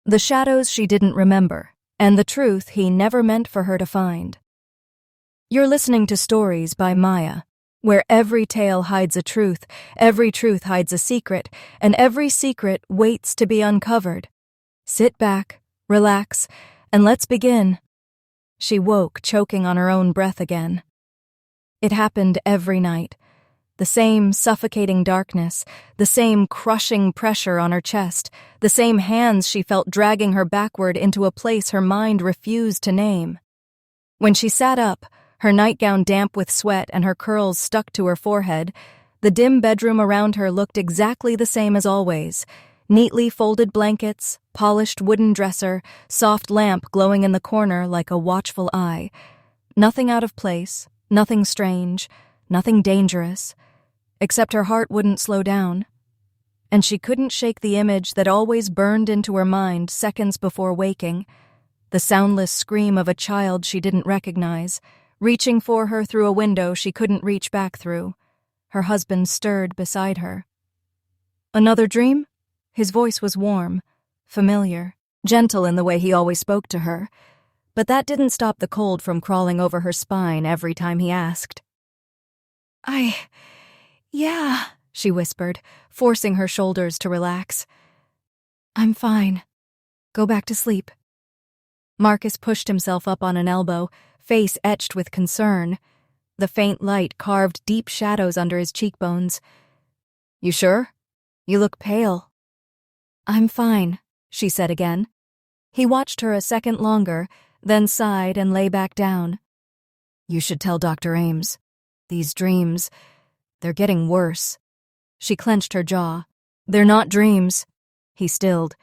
the shadows she didn't remember, and the truth he never meant for her to find. You're listening to Stories by Maya, where every tale hides a truth, every truth hides a secret, and every secret waits to be uncovered. Sit back, relax, and let's begin. She woke, choking on her own breath again. It happened every night. The same suffocating darkness, the same crushing pressure on her chest, the same hands she felt dragging her backward into a place her mind refused to name. When she sat up, her nightgown damp with sweat and her curls stuck to her forehead, the dim bedroom around her looked exactly the same as always. Neatly folded blankets, polished wooden dresser, soft lamp glowing in the corner like a watchful eye. Nothing out of place, nothing strange, nothing dangerous, except her heart wouldn't slow down. And she couldn't shake the image that always burned into her mind seconds before waking, the soundless scream of a child she didn't recognize, reaching for her through a window she couldn't reach back through. Her husband stirred beside her. Another dream? His voice was warm, familiar, gentle in the way he always spoke to her, but that didn't stop the cold from crawling over her spine every time he asked. Yeah, she whispered, forcing her shoulders to relax. I'm fine. Go back to sleep. Marcus pushed himself up on an elbow, face etched with concern. The faint light carved deep shadows under his cheekbones. You sure? You look pale. I'm fine, she said again. He watched her a second longer, then sighed and lay back down. You should tell Dr. Ames. These dreams, they're getting worse. She clenched her jaw. They're not dreams. He stilled.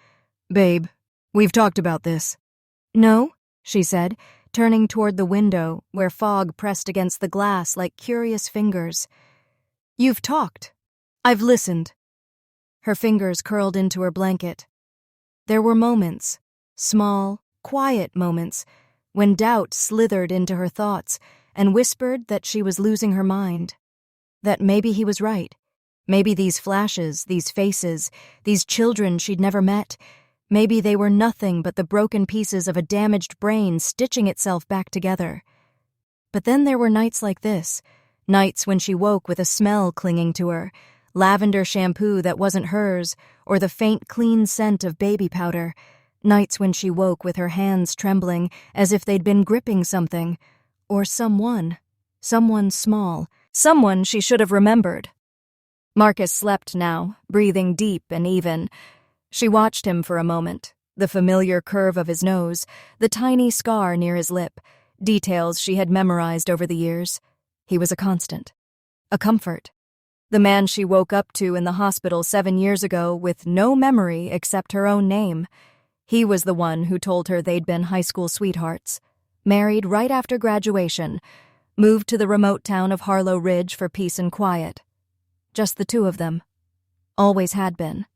Babe, we've talked about this. No, she said, turning toward the window where fog pressed against the glass like curious fingers. You've talked. I've listened. Her fingers curled into her blanket. There were moments, small, quiet moments, when doubt slithered into her thoughts and whispered that she was losing her mind. That maybe he was right. Maybe these flashes, these faces, these children she'd never met, maybe they were nothing but the broken pieces of a damaged brain stitching itself back together. But then there were nights like this, nights when she woke with a smell clinging to her, lavender shampoo that wasn't hers, or the faint clean scent of baby powder, nights when she woke with her hands trembling as if they'd been gripping something, or someone small, someone she should have remembered. Marcus slept now, breathing deep and even. She watched him for a moment, the familiar curve of his nose, the tiny scar near his lip, details she had memorized over the years. He was a constant, a comfort. The man she woke up to in the hospital 7 years ago with no memory except her own name. He was the one who told her they'd been high school sweethearts, married right after graduation, moved to the remote town of Harlow Ridge for peace and quiet. Just the two of them. Always had been.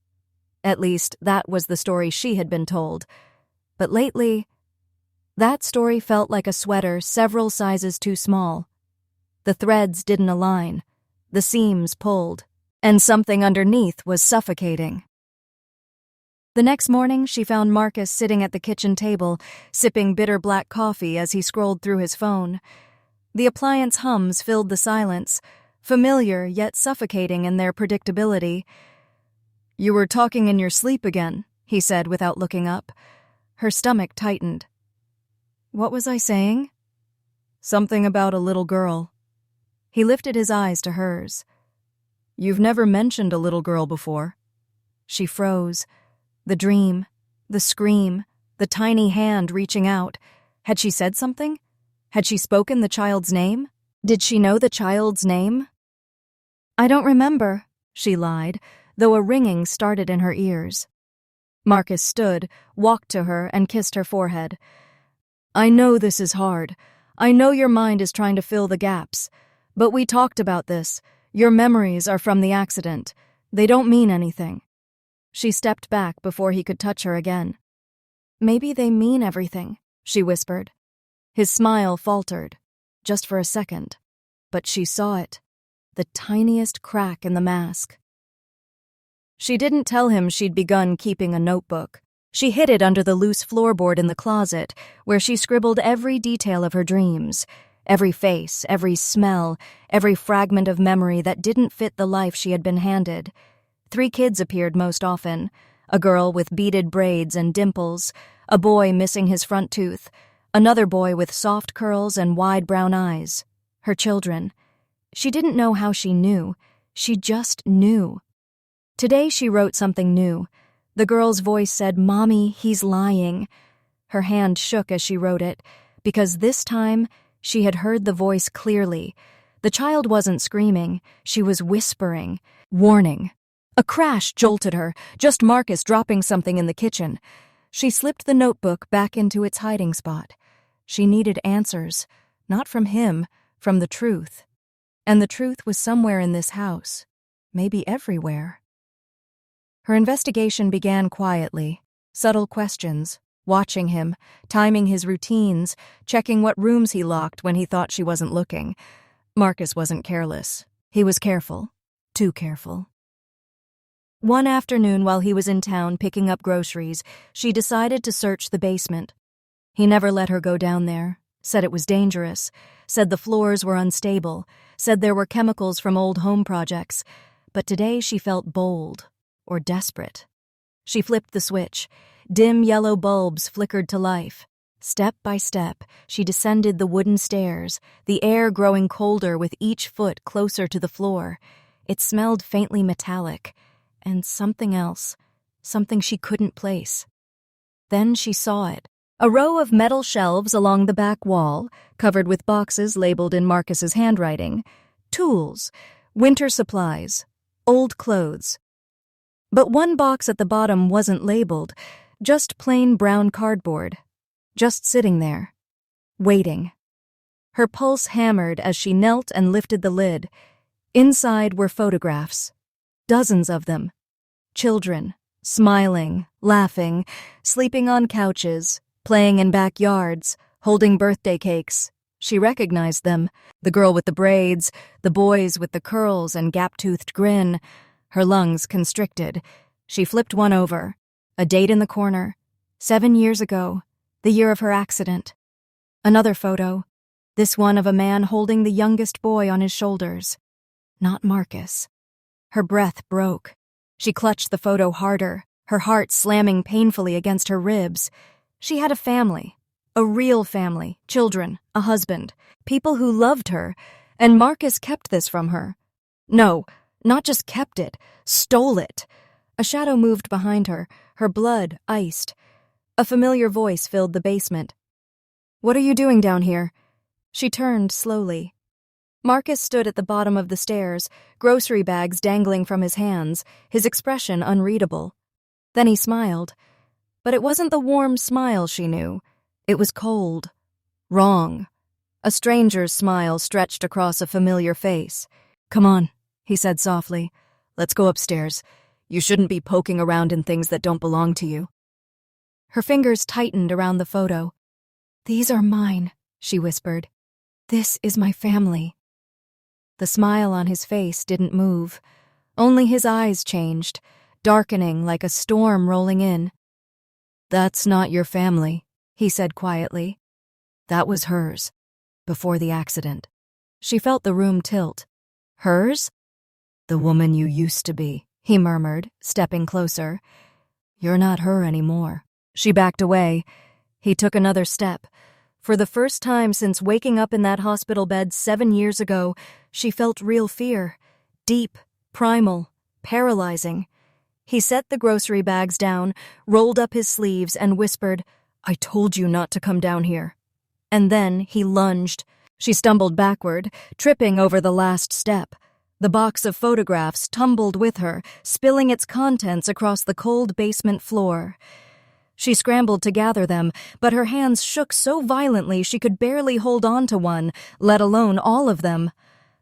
At least, that was the story she had been told. But lately, that story felt like a sweater several sizes too small. The threads didn't align. The seams pulled, and something underneath was suffocating. The next morning, she found Marcus sitting at the kitchen table, sipping bitter black coffee as he scrolled through his phone. The appliance hums filled the silence, familiar yet suffocating in their predictability. You were talking in your sleep again, he said without looking up. Her stomach tightened. What was I saying? Something about a little girl. He lifted his eyes to hers. You've never mentioned a little girl before. She froze. The dream, the scream, the tiny hand reaching out. Had she said something? Had she spoken the child's name? Did she know the child's name? I don't remember, she lied, though a ringing started in her ears. Marcus stood, walked to her, and kissed her forehead. I know this is hard. I know your mind is trying to fill the gaps. But we talked about this. Your memories are from the accident. They don't mean anything. She stepped back before he could touch her again. Maybe they mean everything, she whispered. His smile faltered, just for a second. But she saw it, the tiniest crack in the mask. She didn't tell him she'd begun keeping a notebook. She hid it under the loose floorboard in the closet, where she scribbled every detail of her dreams, every face, every smell, every fragment of memory that didn't fit the life she had been handed. 3 kids appeared most often: a girl with beaded braids and dimples, a boy missing his front tooth, another boy with soft curls and wide brown eyes. Her children. She didn't know how she knew. She just knew. Today she wrote something new. The girl's voice said, "Mommy, he's lying." Her hand shook as she wrote it, because this time she had heard the voice clearly. The child wasn't screaming. She was whispering. Warning. A crash jolted her, just Marcus dropping something in the kitchen. She slipped the notebook back into its hiding spot. She needed answers, not from him, from the truth. And the truth was somewhere in this house, maybe everywhere. Her investigation began quietly, subtle questions, watching him, timing his routines, checking what rooms he locked when he thought she wasn't looking. Marcus wasn't careless. He was careful. Too careful. One afternoon while he was in town picking up groceries, she decided to search the basement. He never let her go down there, said it was dangerous, said the floors were unstable, said there were chemicals from old home projects. But today she felt bold, or desperate. She flipped the switch. Dim yellow bulbs flickered to life. Step by step, she descended the wooden stairs, the air growing colder with each foot closer to the floor. It smelled faintly metallic. And something else, something she couldn't place. Then she saw it. A row of metal shelves along the back wall, covered with boxes labeled in Marcus's handwriting. Tools, winter supplies, old clothes. But one box at the bottom wasn't labeled, just plain brown cardboard. Just sitting there, waiting. Her pulse hammered as she knelt and lifted the lid. Inside were photographs. Dozens of them. Children, smiling, laughing, sleeping on couches, playing in backyards, holding birthday cakes. She recognized them. The girl with the braids, the boys with the curls and gap-toothed grin. Her lungs constricted. She flipped one over. A date in the corner. 7 years ago, the year of her accident. Another photo. This one of a man holding the youngest boy on his shoulders. Not Marcus. Her breath broke. She clutched the photo harder, her heart slamming painfully against her ribs. She had a family, a real family, children, a husband, people who loved her, and Marcus kept this from her. No, not just kept it, stole it. A shadow moved behind her, her blood iced. A familiar voice filled the basement. "What are you doing down here?" She turned slowly. Marcus stood at the bottom of the stairs, grocery bags dangling from his hands, his expression unreadable. Then he smiled. But it wasn't the warm smile she knew. It was cold. Wrong. A stranger's smile stretched across a familiar face. "Come on," he said softly. "Let's go upstairs. You shouldn't be poking around in things that don't belong to you." Her fingers tightened around the photo. "These are mine," she whispered. "This is my family." The smile on his face didn't move. Only his eyes changed, darkening like a storm rolling in. "That's not your family," he said quietly. "That was hers, before the accident." She felt the room tilt. "Hers?" "The woman you used to be," he murmured, stepping closer. "You're not her anymore." She backed away. He took another step. For the first time since waking up in that hospital bed 7 years ago, she felt real fear. Deep, primal, paralyzing. He set the grocery bags down, rolled up his sleeves, and whispered, "I told you not to come down here." And then he lunged. She stumbled backward, tripping over the last step. The box of photographs tumbled with her, spilling its contents across the cold basement floor. She scrambled to gather them, but her hands shook so violently she could barely hold on to one, let alone all of them.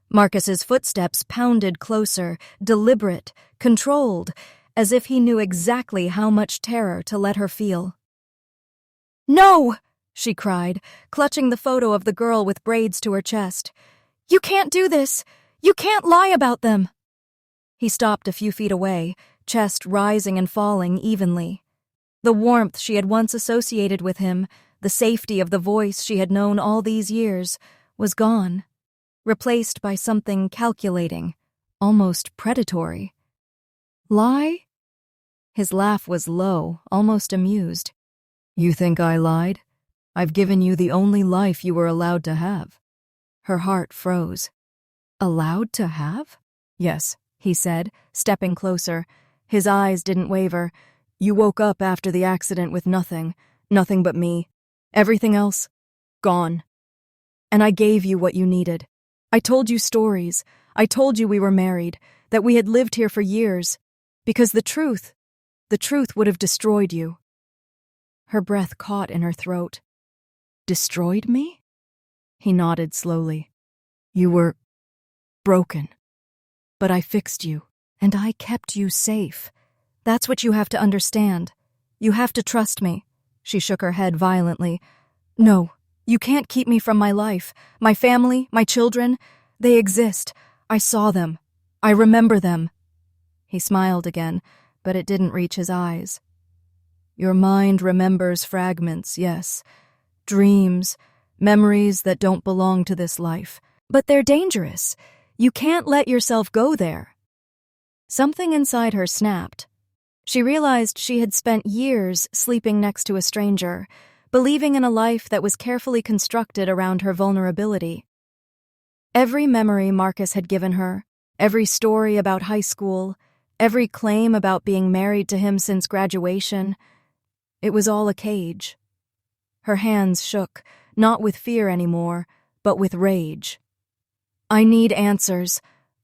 Marcus's footsteps pounded closer, deliberate, controlled, as if he knew exactly how much terror to let her feel. "No!" she cried, clutching the photo of the girl with braids to her chest. "You can't do this! You can't lie about them!" He stopped a few feet away, chest rising and falling evenly. The warmth she had once associated with him, the safety of the voice she had known all these years, was gone, replaced by something calculating, almost predatory. Lie? His laugh was low, almost amused. You think I lied? I've given you the only life you were allowed to have. Her heart froze. Allowed to have? Yes, he said, stepping closer. His eyes didn't waver. You woke up after the accident with nothing but me. Everything else, gone. And I gave you what you needed. I told you stories. I told you we were married, that we had lived here for years. Because the truth would have destroyed you. Her breath caught in her throat. Destroyed me? He nodded slowly. You were broken. But I fixed you, and I kept you safe. That's what you have to understand. You have to trust me. She shook her head violently. No, you can't keep me from my life. My family, my children, they exist. I saw them. I remember them. He smiled again, but it didn't reach his eyes. Your mind remembers fragments, yes. Dreams, memories that don't belong to this life. But they're dangerous. You can't let yourself go there. Something inside her snapped. She realized she had spent years sleeping next to a stranger, believing in a life that was carefully constructed around her vulnerability. Every memory Marcus had given her, every story about high school, every claim about being married to him since graduation, it was all a cage. Her hands shook, not with fear anymore, but with rage. I need answers.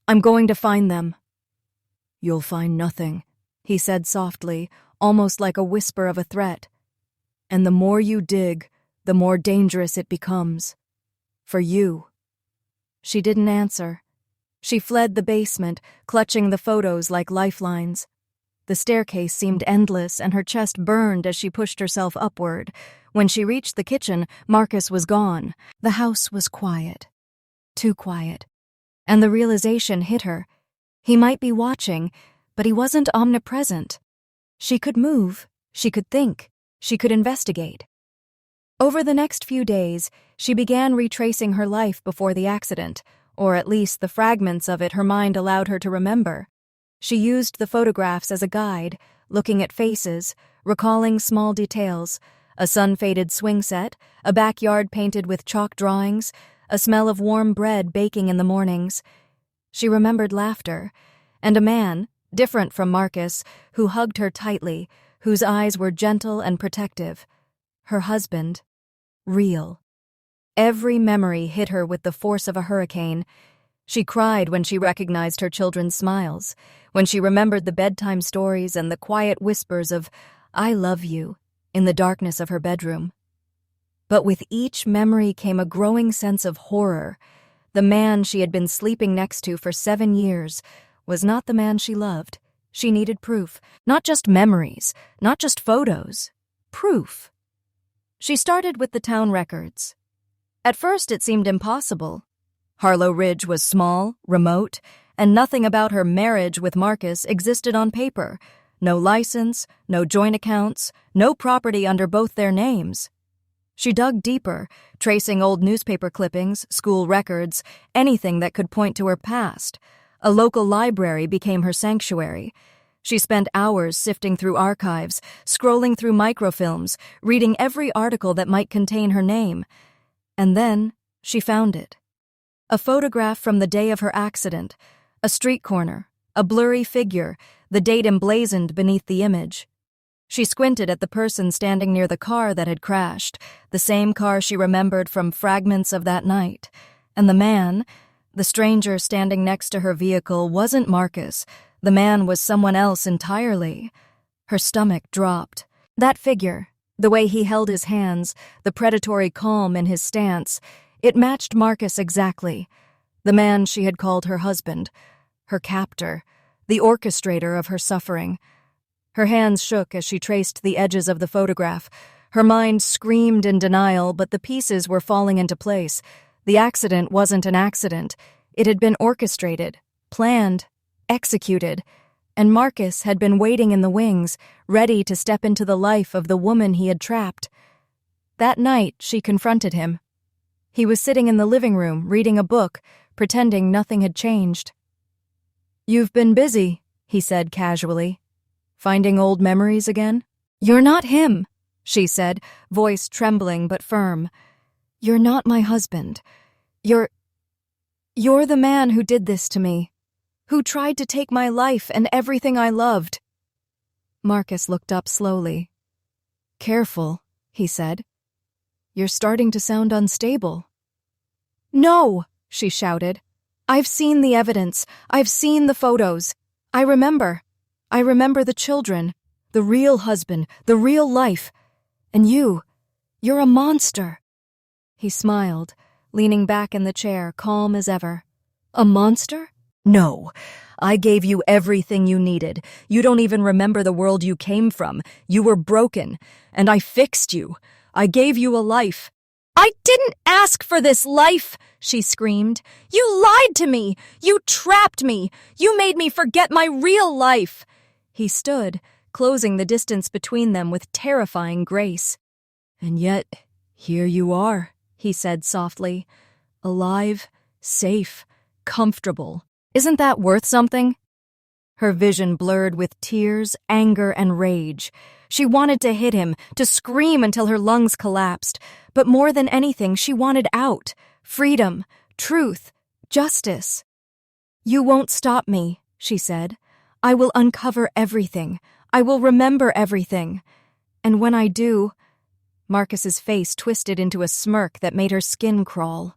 I'm going to find them. You'll find nothing, he said softly, almost like a whisper of a threat. And the more you dig, the more dangerous it becomes. For you. She didn't answer. She fled the basement, clutching the photos like lifelines. The staircase seemed endless, and her chest burned as she pushed herself upward. When she reached the kitchen, Marcus was gone. The house was quiet. Too quiet. And the realization hit her. He might be watching, but he wasn't omnipresent. She could move. She could think. She could investigate. Over the next few days, she began retracing her life before the accident, or at least the fragments of it her mind allowed her to remember. She used the photographs as a guide, looking at faces, recalling small details, a sun-faded swing set, a backyard painted with chalk drawings, a smell of warm bread baking in the mornings. She remembered laughter, and a man, different from Marcus, who hugged her tightly, whose eyes were gentle and protective. Her husband. Real. Every memory hit her with the force of a hurricane. She cried when she recognized her children's smiles, when she remembered the bedtime stories and the quiet whispers of, I love you, in the darkness of her bedroom. But with each memory came a growing sense of horror. The man she had been sleeping next to for 7 years was not the man she loved. She needed proof, not just memories, not just photos. Proof. She started with the town records. At first it seemed impossible. Harlow Ridge was small, remote, and nothing about her marriage with Marcus existed on paper. No license, no joint accounts, no property under both their names. She dug deeper, tracing old newspaper clippings, school records, anything that could point to her past. A local library became her sanctuary. She spent hours sifting through archives, scrolling through microfilms, reading every article that might contain her name. And then she found it. A photograph from the day of her accident, a street corner, a blurry figure, the date emblazoned beneath the image. She squinted at the person standing near the car that had crashed, the same car she remembered from fragments of that night. And the man, the stranger standing next to her vehicle, wasn't Marcus. The man was someone else entirely. Her stomach dropped. That figure, the way he held his hands, the predatory calm in his stance, it matched Marcus exactly. The man she had called her husband, her captor, the orchestrator of her suffering. Her hands shook as she traced the edges of the photograph. Her mind screamed in denial, but the pieces were falling into place. The accident wasn't an accident. It had been orchestrated, planned, executed, and Marcus had been waiting in the wings, ready to step into the life of the woman he had trapped. That night, she confronted him. He was sitting in the living room, reading a book, pretending nothing had changed. "You've been busy," he said casually. "Finding old memories again?" "You're not him," she said, voice trembling but firm. "You're not my husband. You're the man who did this to me, who tried to take my life and everything I loved." Marcus looked up slowly. "Careful," he said. "You're starting to sound unstable." "No," she shouted. "I've seen the evidence. I've seen the photos. I remember the children, the real husband, the real life. And you're a monster." He smiled, leaning back in the chair, calm as ever. "A monster? No. I gave you everything you needed. You don't even remember the world you came from. You were broken, and I fixed you. I gave you a life." "I didn't ask for this life," she screamed. "You lied to me. You trapped me. You made me forget my real life." He stood, closing the distance between them with terrifying grace. "And yet, here you are," he said softly. "Alive, safe, comfortable. Isn't that worth something?" Her vision blurred with tears, anger, and rage. She wanted to hit him, to scream until her lungs collapsed. But more than anything, she wanted out. Freedom, truth, justice. "You won't stop me," she said. "I will uncover everything. I will remember everything. And when I do..." Marcus's face twisted into a smirk that made her skin crawl.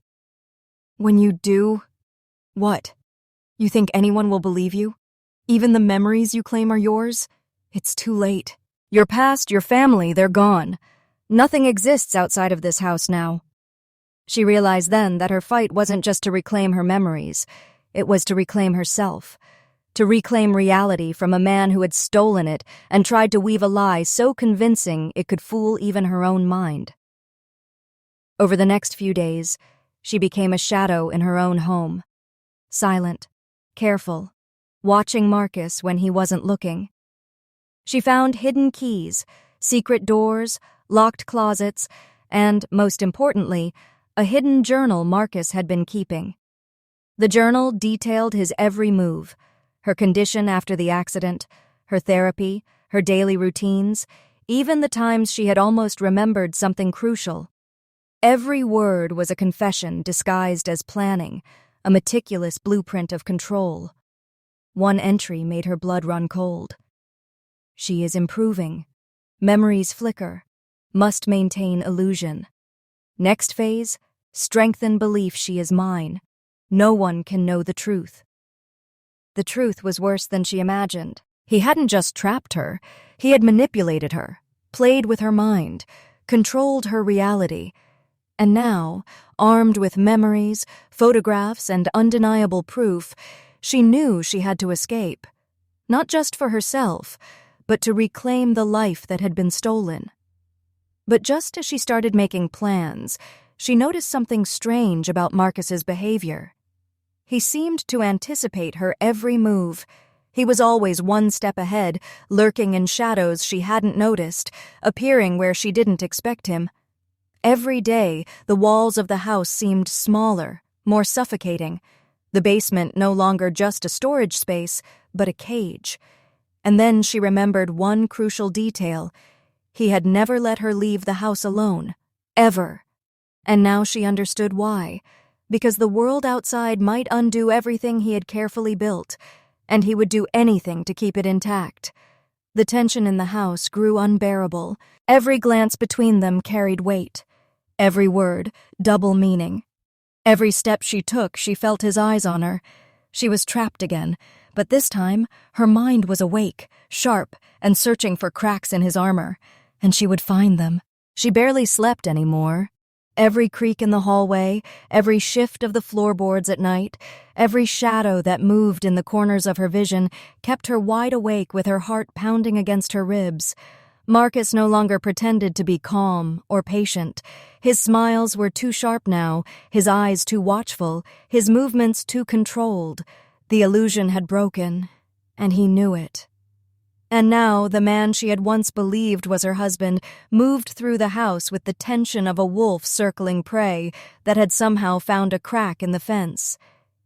"When you do... what? You think anyone will believe you? Even the memories you claim are yours? It's too late. Your past, your family, they're gone. Nothing exists outside of this house now." She realized then that her fight wasn't just to reclaim her memories. It was to reclaim herself. To reclaim reality from a man who had stolen it and tried to weave a lie so convincing it could fool even her own mind. Over the next few days, she became a shadow in her own home. Silent, careful, watching Marcus when he wasn't looking. She found hidden keys, secret doors, locked closets, and, most importantly, a hidden journal Marcus had been keeping. The journal detailed his every move, her condition after the accident, her therapy, her daily routines, even the times she had almost remembered something crucial. Every word was a confession disguised as planning, a meticulous blueprint of control. One entry made her blood run cold. "She is improving. Memories flicker. Must maintain illusion. Next phase, strengthen belief she is mine. No one can know the truth." The truth was worse than she imagined. He hadn't just trapped her. He had manipulated her, played with her mind, controlled her reality. And now, armed with memories, photographs, and undeniable proof, she knew she had to escape. Not just for herself, but to reclaim the life that had been stolen. But just as she started making plans, she noticed something strange about Marcus's behavior. He seemed to anticipate her every move. He was always one step ahead, lurking in shadows she hadn't noticed, appearing where she didn't expect him. Every day, the walls of the house seemed smaller, more suffocating. The basement no longer just a storage space, but a cage. And then she remembered one crucial detail. He had never let her leave the house alone. Ever. And now she understood why. Because the world outside might undo everything he had carefully built, and he would do anything to keep it intact. The tension in the house grew unbearable. Every glance between them carried weight. Every word, double meaning. Every step she took, she felt his eyes on her. She was trapped again, but this time, her mind was awake, sharp, and searching for cracks in his armor. And she would find them. She barely slept anymore. Every creak in the hallway, every shift of the floorboards at night, every shadow that moved in the corners of her vision kept her wide awake with her heart pounding against her ribs. Marcus no longer pretended to be calm or patient. His smiles were too sharp now, his eyes too watchful, his movements too controlled. The illusion had broken, and he knew it. And now the man she had once believed was her husband moved through the house with the tension of a wolf circling prey that had somehow found a crack in the fence.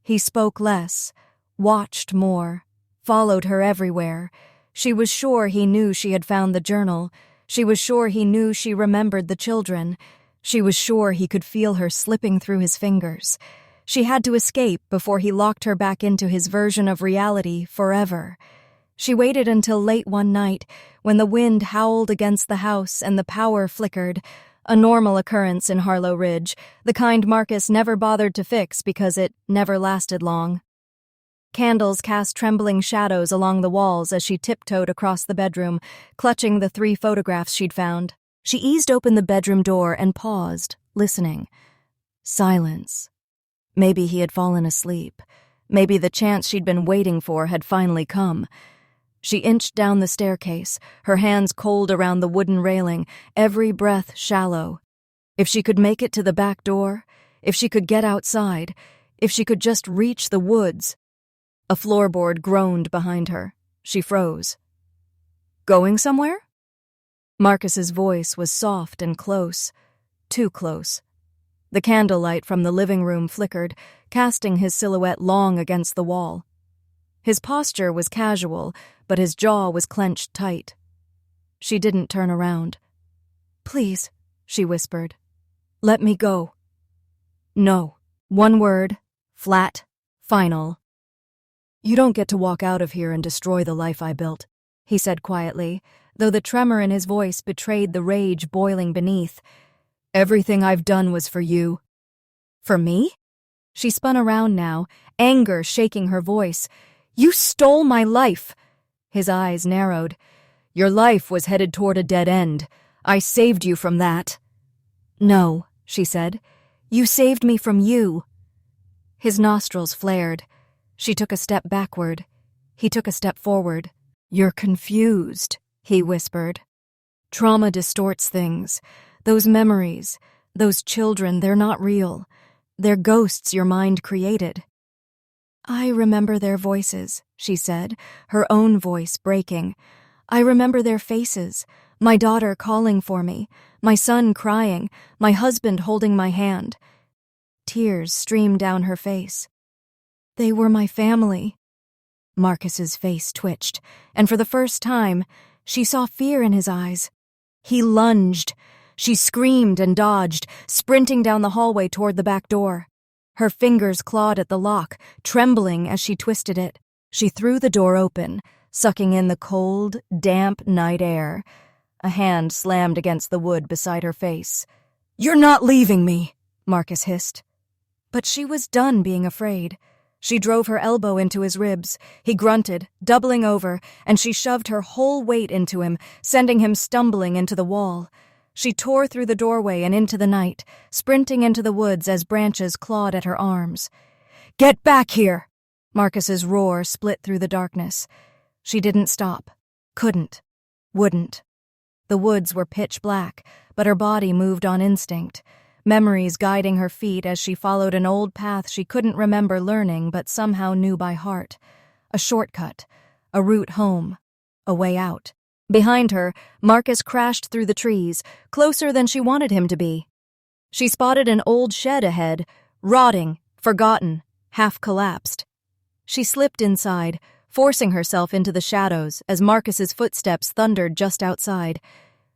He spoke less, watched more, followed her everywhere. She was sure he knew she had found the journal. She was sure he knew she remembered the children. She was sure he could feel her slipping through his fingers. She had to escape before he locked her back into his version of reality forever. She waited until late one night, when the wind howled against the house and the power flickered, a normal occurrence in Harlow Ridge, the kind Marcus never bothered to fix because it never lasted long. Candles cast trembling shadows along the walls as she tiptoed across the bedroom, clutching the 3 photographs she'd found. She eased open the bedroom door and paused, listening. Silence. Maybe he had fallen asleep. Maybe the chance she'd been waiting for had finally come. She inched down the staircase, her hands cold around the wooden railing, every breath shallow. If she could make it to the back door, if she could get outside, if she could just reach the woods. A floorboard groaned behind her. She froze. Going somewhere? Marcus's voice was soft and close, too close. The candlelight from the living room flickered, casting his silhouette long against the wall. His posture was casual, but his jaw was clenched tight. She didn't turn around. "Please," she whispered. "Let me go." No. One word, flat, final. "You don't get to walk out of here and destroy the life I built," he said quietly, though the tremor in his voice betrayed the rage boiling beneath. "Everything I've done was for you." "For me?" She spun around now, anger shaking her voice. "You stole my life!" His eyes narrowed. "Your life was headed toward a dead end. I saved you from that." "No," she said. "You saved me from you." His nostrils flared. She took a step backward. He took a step forward. "You're confused," he whispered. "Trauma distorts things. Those memories, those children, they're not real. They're ghosts your mind created." "I remember their voices," she said, her own voice breaking. "I remember their faces, my daughter calling for me, my son crying, my husband holding my hand." Tears streamed down her face. "They were my family." Marcus's face twitched, and for the first time, she saw fear in his eyes. He lunged. She screamed and dodged, sprinting down the hallway toward the back door. Her fingers clawed at the lock, trembling as she twisted it. She threw the door open, sucking in the cold, damp night air. A hand slammed against the wood beside her face. "You're not leaving me," Marcus hissed. But she was done being afraid. She drove her elbow into his ribs. He grunted, doubling over, and she shoved her whole weight into him, sending him stumbling into the wall. She tore through the doorway and into the night, sprinting into the woods as branches clawed at her arms. "Get back here!" Marcus's roar split through the darkness. She didn't stop. Couldn't. Wouldn't. The woods were pitch black, but her body moved on instinct, memories guiding her feet as she followed an old path she couldn't remember learning but somehow knew by heart. A shortcut, a route home, a way out. Behind her, Marcus crashed through the trees, closer than she wanted him to be. She spotted an old shed ahead, rotting, forgotten, half collapsed. She slipped inside, forcing herself into the shadows as Marcus's footsteps thundered just outside.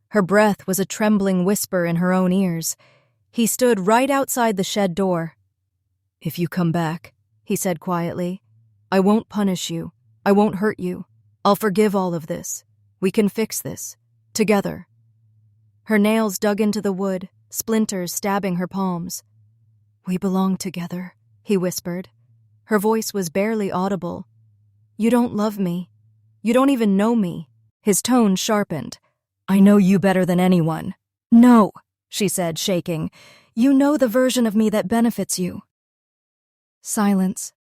Her breath was a trembling whisper in her own ears. He stood right outside the shed door. "If you come back," he said quietly, "I won't punish you. I won't hurt you. I'll forgive all of this. We can fix this. Together." Her nails dug into the wood, splinters stabbing her palms. "We belong together," he whispered. Her voice was barely audible. "You don't love me. You don't even know me." His tone sharpened. "I know you better than anyone." "No," she said, shaking. "You know the version of me that benefits you." Silence.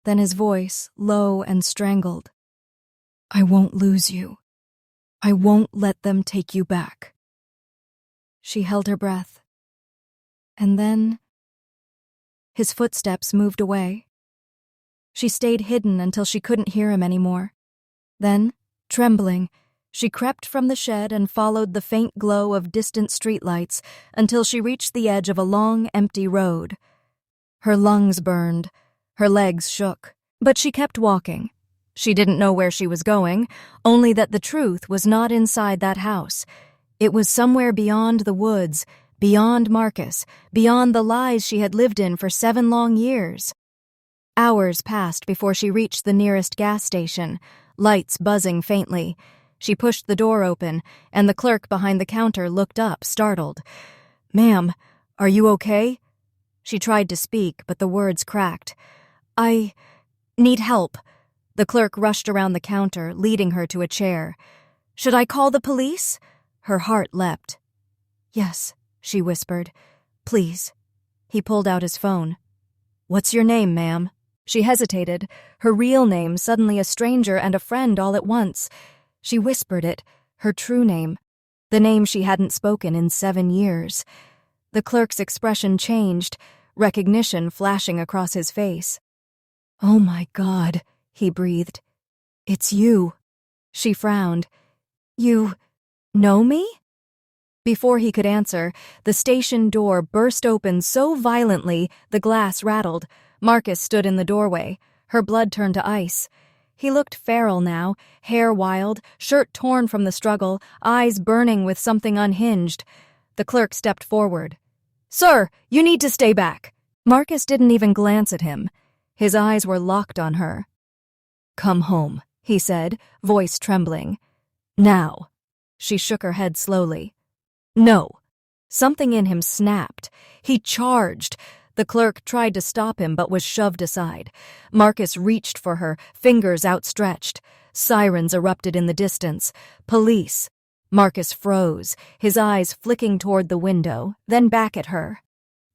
Then his voice, low and strangled. "I won't lose you. I won't let them take you back." She held her breath. And then his footsteps moved away. She stayed hidden until she couldn't hear him anymore. Then, trembling, she crept from the shed and followed the faint glow of distant streetlights until she reached the edge of a long, empty road. Her lungs burned. Her legs shook. But she kept walking. She didn't know where she was going, only that the truth was not inside that house. It was somewhere beyond the woods, beyond Marcus, beyond the lies she had lived in for 7 long years. Hours passed before she reached the nearest gas station, lights buzzing faintly. She pushed the door open, and the clerk behind the counter looked up, startled. "Ma'am, are you okay?" She tried to speak, but the words cracked. "I need help." The clerk rushed around the counter, leading her to a chair. "Should I call the police?" Her heart leapt. "Yes," she whispered. "Please." He pulled out his phone. "What's your name, ma'am?" She hesitated, her real name suddenly a stranger and a friend all at once. She whispered it, her true name, the name she hadn't spoken in 7 years. The clerk's expression changed, recognition flashing across his face. "Oh my God," he breathed. "It's you." She frowned. "You know me?" Before he could answer, the station door burst open so violently the glass rattled. Marcus stood in the doorway. Her blood turned to ice. He looked feral now, hair wild, shirt torn from the struggle, eyes burning with something unhinged. The clerk stepped forward. "Sir, you need to stay back." Marcus didn't even glance at him. His eyes were locked on her. "Come home," he said, voice trembling. "Now." She shook her head slowly. "No." Something in him snapped. He charged. The clerk tried to stop him but was shoved aside. Marcus reached for her, fingers outstretched. Sirens erupted in the distance. Police. Marcus froze, his eyes flicking toward the window, then back at her.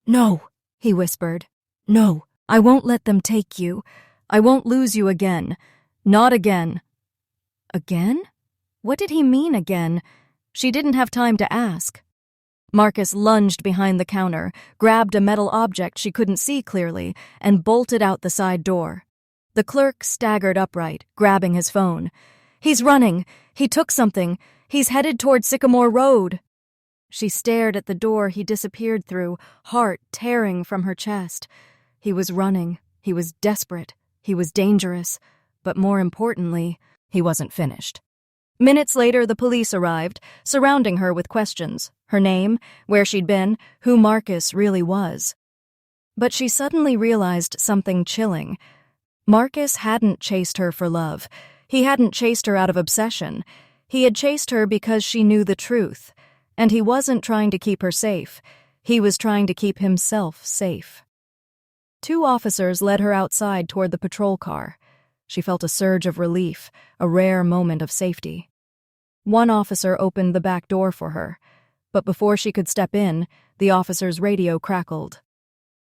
"No," he whispered. "No, I won't let them take you. I won't lose you again. Not again." Again? What did he mean again? She didn't have time to ask. Marcus lunged behind the counter, grabbed a metal object she couldn't see clearly, and bolted out the side door. The clerk staggered upright, grabbing his phone. "He's running. He took something. He's headed toward Sycamore Road." She stared at the door he disappeared through, heart tearing from her chest. He was running. He was desperate. He was dangerous. But more importantly, he wasn't finished. Minutes later, the police arrived, surrounding her with questions. Her name, where she'd been, who Marcus really was. But she suddenly realized something chilling. Marcus hadn't chased her for love. He hadn't chased her out of obsession. He had chased her because she knew the truth. And he wasn't trying to keep her safe. He was trying to keep himself safe. 2 officers led her outside toward the patrol car. She felt a surge of relief, a rare moment of safety. One officer opened the back door for her, but before she could step in, the officer's radio crackled.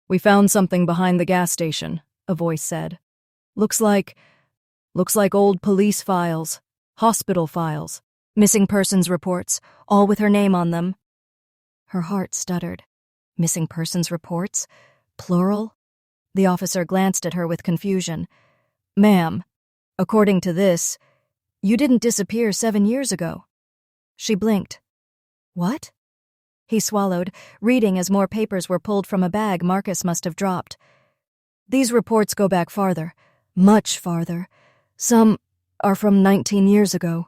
"We found something behind the gas station," a voice said. Looks like old police files, hospital files, missing persons reports, all with her name on them." Her heart stuttered. Missing persons reports? Plural? The officer glanced at her with confusion. "Ma'am, according to this, you didn't disappear 7 years ago." She blinked. "What?" He swallowed, reading as more papers were pulled from a bag Marcus must have dropped. "These reports go back farther, much farther. Some are from 19 years ago."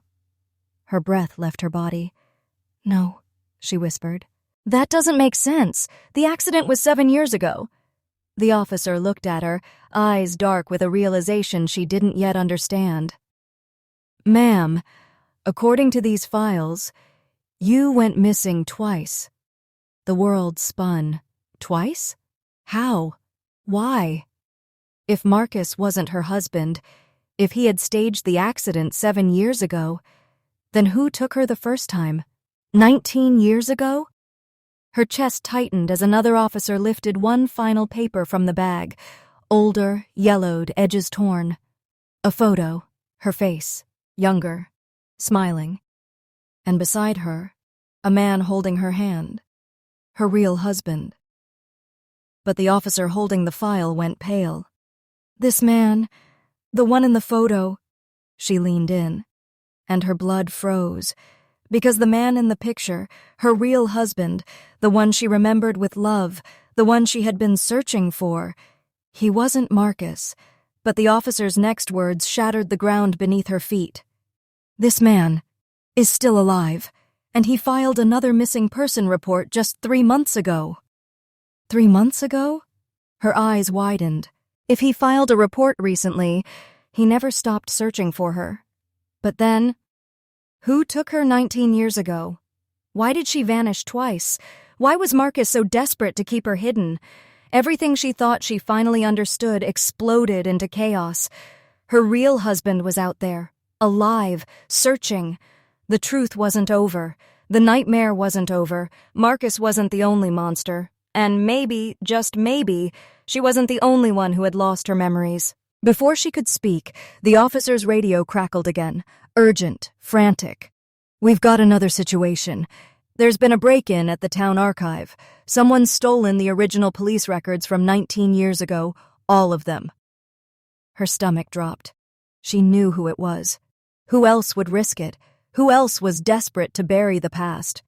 Her breath left her body. "No," she whispered. "That doesn't make sense. The accident was 7 years ago." The officer looked at her, eyes dark with a realization she didn't yet understand. "Ma'am, according to these files, you went missing twice." The world spun. Twice? How? Why? If Marcus wasn't her husband, if he had staged the accident 7 years ago, then who took her the first time? 19 years ago? Her chest tightened as another officer lifted one final paper from the bag, older, yellowed, edges torn. A photo, her face, younger, smiling. And beside her, a man holding her hand, her real husband. But the officer holding the file went pale. This man, the one in the photo. She leaned in, and her blood froze, because the man in the picture, her real husband, the one she remembered with love, the one she had been searching for, he wasn't Marcus, but the officer's next words shattered the ground beneath her feet. This man is still alive, and he filed another missing person report just 3 months ago. 3 months ago? Her eyes widened. If he filed a report recently, he never stopped searching for her. But then, who took her 19 years ago? Why did she vanish twice? Why was Marcus so desperate to keep her hidden? Everything she thought she finally understood exploded into chaos. Her real husband was out there, alive, searching. The truth wasn't over. The nightmare wasn't over. Marcus wasn't the only monster. And maybe, just maybe, she wasn't the only one who had lost her memories. Before she could speak, the officer's radio crackled again, urgent, frantic. "We've got another situation. There's been a break-in at the town archive. Someone's stolen the original police records from 19 years ago, all of them." Her stomach dropped. She knew who it was. Who else would risk it? Who else was desperate to bury the past?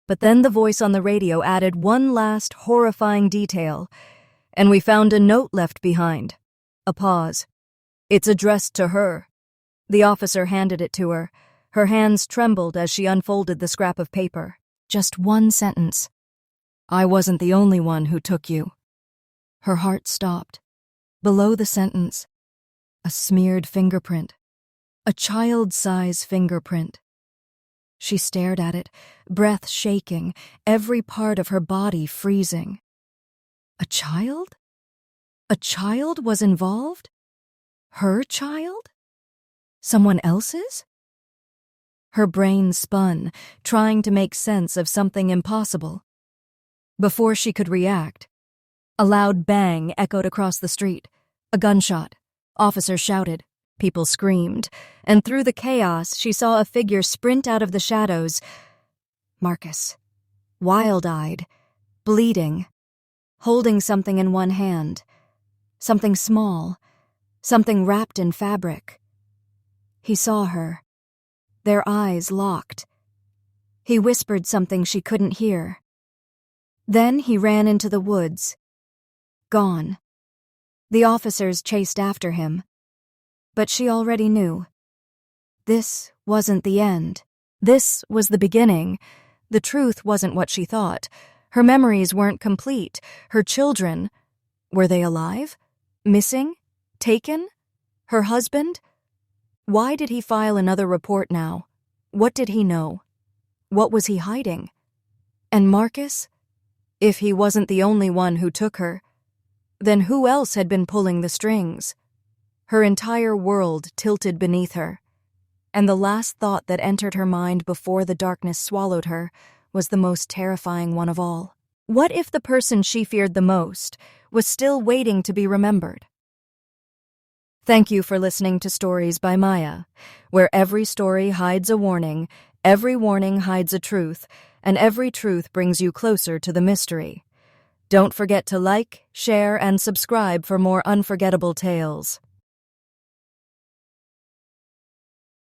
But then the voice on the radio added one last horrifying detail. "And we found a note left behind." A pause. "It's addressed to her." The officer handed it to her. Her hands trembled as she unfolded the scrap of paper. Just one sentence. "I wasn't the only one who took you." Her heart stopped. Below the sentence, a smeared fingerprint. A child-size fingerprint. She stared at it, breath shaking, every part of her body freezing. A child? A child was involved? Her child? Someone else's? Her brain spun, trying to make sense of something impossible. Before she could react, a loud bang echoed across the street. A gunshot. Officers shouted. People screamed, and through the chaos she saw a figure sprint out of the shadows. Marcus. Wild-eyed, bleeding, holding something in one hand. Something small, something wrapped in fabric. He saw her. Their eyes locked. He whispered something she couldn't hear. Then he ran into the woods. Gone. The officers chased after him. But she already knew. This wasn't the end. This was the beginning. The truth wasn't what she thought. Her memories weren't complete. Her children, were they alive? Missing? Taken? Her husband? Why did he file another report now? What did he know? What was he hiding? And Marcus? If he wasn't the only one who took her, then who else had been pulling the strings? Her entire world tilted beneath her, and the last thought that entered her mind before the darkness swallowed her was the most terrifying one of all. What if the person she feared the most was still waiting to be remembered? Thank you for listening to Stories by Maya, where every story hides a warning, every warning hides a truth, and every truth brings you closer to the mystery. Don't forget to like, share, and subscribe for more unforgettable tales.